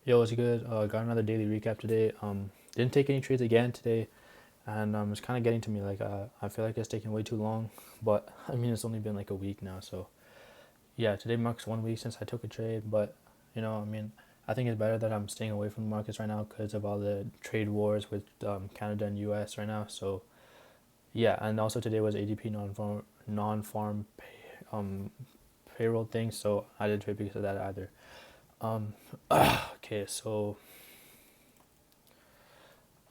Yo, it's good. Got another daily recap today. Didn't take any trades again today, and it's kind of getting to me. Like, I feel like it's taking way too long, but I mean, it's only been like a week now. So yeah, today marks 1 week since I took a trade. But I mean, I think it's better that I'm staying away from the markets right now because of all the trade wars with Canada and U.S. right now. So yeah, and also today was ADP non-farm payroll thing. So I didn't trade because of that either. Um, okay, so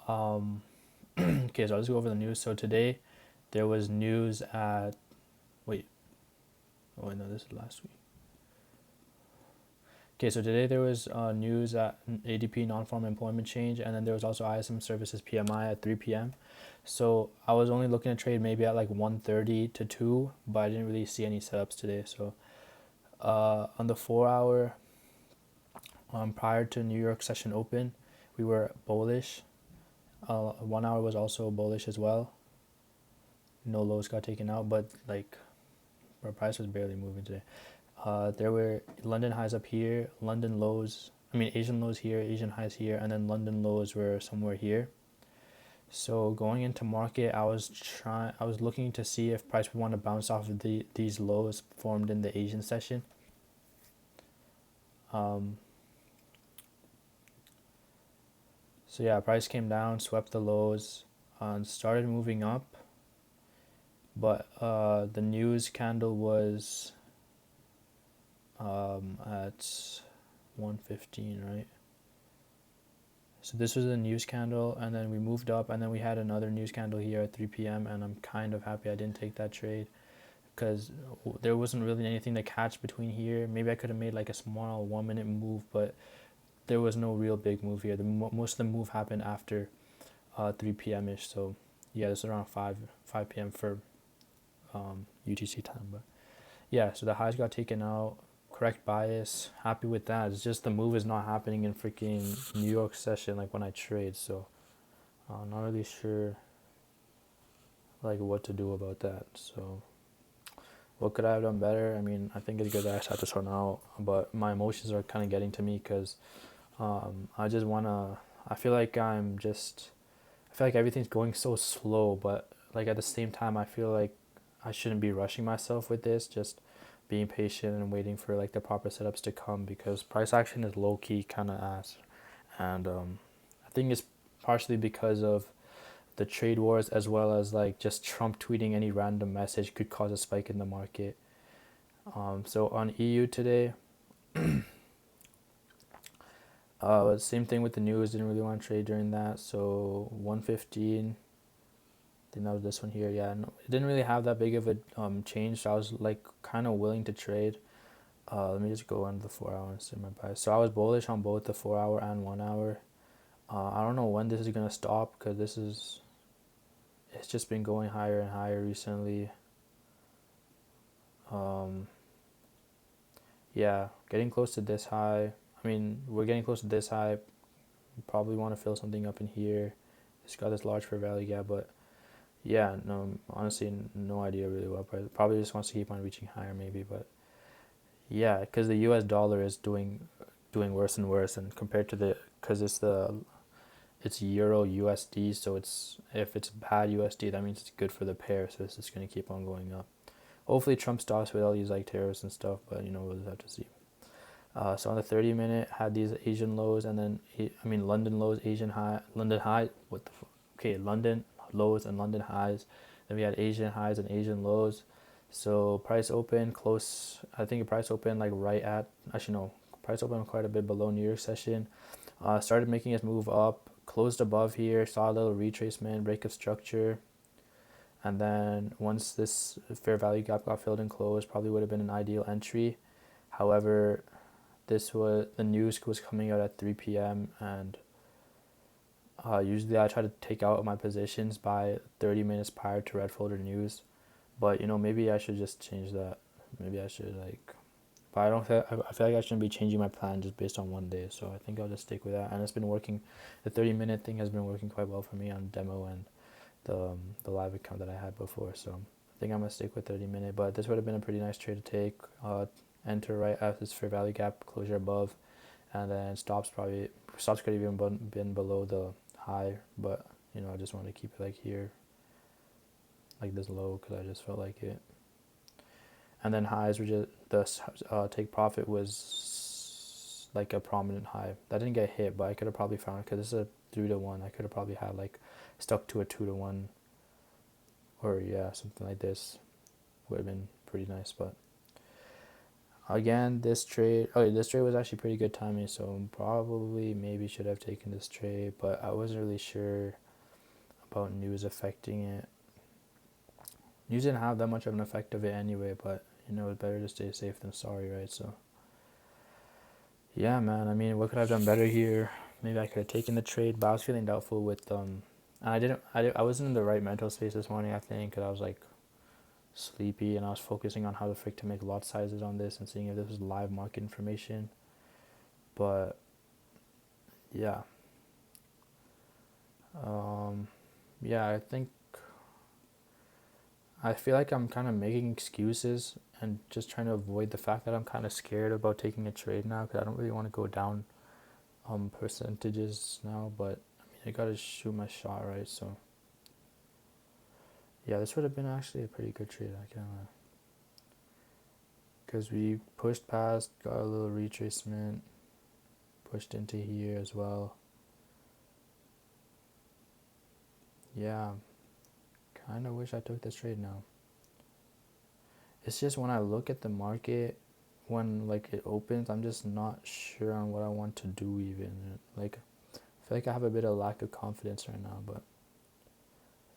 um. Okay, so I'll just go over the news. So today there was news at wait, oh wait, no, this is last week. Okay, so today there was news at ADP non-farm employment change, and then there was also ISM services PMI at 3 p.m. So I was only looking to trade maybe at like 1:30 to 2, but I didn't really see any setups today. So on the 4 hour, prior to New York session open, we were bullish. 1 hour was also bullish as well. No lows got taken out, but like our price was barely moving today. There were London highs up here, London lows. I mean, Asian lows here, Asian highs here, and then London lows were somewhere here. So going into market, I was looking to see if price would want to bounce off of these lows formed in the Asian session. Um, so yeah, price came down, swept the lows, and started moving up. But the news candle was at 115, right? So this was a news candle, and then we moved up, and then we had another news candle here at 3 p.m. And I'm kind of happy I didn't take that trade because there wasn't really anything to catch between here. Maybe I could have made like a small 1 minute move, but there was no real big move here. Most of the move happened after 3 p.m. ish. So yeah, this is around 5 p.m. for UTC time. But yeah, so the highs got taken out. Correct bias. Happy with that. It's just the move is not happening in freaking New York session like when I trade. So I'm not really sure like what to do about that. So what could I have done better? I mean, I think it's good that I sat this one out, but my emotions are kind of getting to me because I just wanna. I feel like I feel like everything's going so slow, but like at the same time, I feel like I shouldn't be rushing myself with this. Just being patient and waiting for like the proper setups to come because price action is low key kind of ass, and I think it's partially because of the trade wars as well as like just Trump tweeting any random message could cause a spike in the market. So on EU today, same thing with the news. Didn't really want to trade during that. So 115. I think that was this one here. Yeah, no, it didn't really have that big of a change. So I was like kind of willing to trade. Let me just go on the 4 hour and see my price. So I was bullish on both the 4 hour and 1 hour. I don't know when this is gonna stop because it's just been going higher and higher recently. Um, yeah, getting close to this high. I mean, we're getting close to this high. Probably want to fill something up in here. It's got this large fair value gap, but yeah, no, honestly, no idea really what price. Probably just wants to keep on reaching higher, maybe, but yeah, because the U.S. dollar is doing worse and worse, and compared to because it's Euro USD, so it's if it's bad USD, that means it's good for the pair, so it's just gonna keep on going up. Hopefully Trump stops with all these like tariffs and stuff, but we'll just have to see. So on the 30 minute had these Asian lows, and then I mean London lows, Asian high, London high. Okay, London lows and London highs. Then we had Asian highs and Asian lows. So price open close. I think the price opened like right at actually no, price opened quite a bit below New York session. Started making its move up, closed above here, saw a little retracement, break of structure, and then once this fair value gap got filled and closed, probably would have been an ideal entry. However, this was the news was coming out at 3 p.m. and usually I try to take out my positions by 30 minutes prior to red folder news, but maybe I should just change that. Maybe I should like, but I feel like I shouldn't be changing my plan just based on one day. So I think I'll just stick with that, and it's been working. The 30-minute thing has been working quite well for me on demo and the live account that I had before. So I think I'm gonna stick with 30 minute, but this would have been a pretty nice trade to take. Enter right at this fair value gap, closure above, and then stops could have even been below the high, but I just wanted to keep it like here, like this low, because I just felt like it. And then highs were just the take profit was like a prominent high that didn't get hit, but I could have probably found, because this is a 3-to-1, I could have probably had like stuck to a 2-to-1, or yeah, something like this would have been pretty nice. But again, this trade was actually pretty good timing, so probably maybe should have taken this trade, but I wasn't really sure about news affecting it. News didn't have that much of an effect of it anyway, but it's better to stay safe than sorry, right? So yeah, man, I mean, what could I have done better here? Maybe I could have taken the trade, but I was feeling doubtful with and I wasn't in the right mental space this morning, I think, because I was like sleepy, and I was focusing on how the frick to make lot sizes on this and seeing if this was live market information. But yeah, yeah, I feel like I'm kind of making excuses and just trying to avoid the fact that I'm kind of scared about taking a trade now, because I don't really want to go down percentages now. But I mean, I gotta shoot my shot, right? So yeah, this would have been actually a pretty good trade, I can't lie, because we pushed past, got a little retracement, pushed into here as well. Yeah, kind of wish I took this trade now. It's just when I look at the market, when like it opens, I'm just not sure on what I want to do even. Like, I feel like I have a bit of lack of confidence right now. But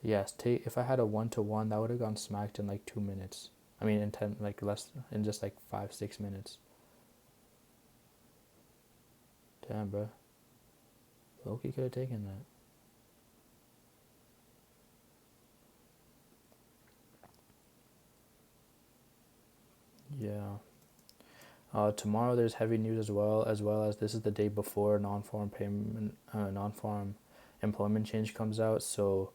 yes, if I had a 1-to-1, that would have gone smacked in like 2 minutes. I mean, in 10, like less, in just like 5-6 minutes. Damn, bro. Loki could have taken that. Yeah. Tomorrow there's heavy news as well as this is the day before non-farm employment change comes out. So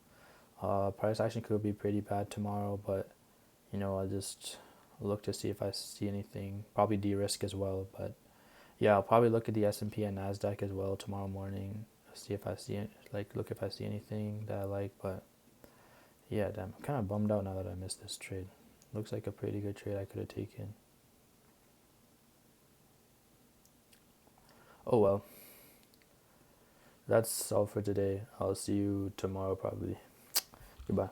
price action could be pretty bad tomorrow, but I'll just look to see if I see anything. Probably de-risk as well, but yeah, I'll probably look at the S&P and Nasdaq as well tomorrow morning. See if I see it, look if I see anything that I like. But yeah, damn, I'm kind of bummed out now that I missed this trade. Looks like a pretty good trade I could have taken. Oh well, that's all for today. I'll see you tomorrow probably. Goodbye.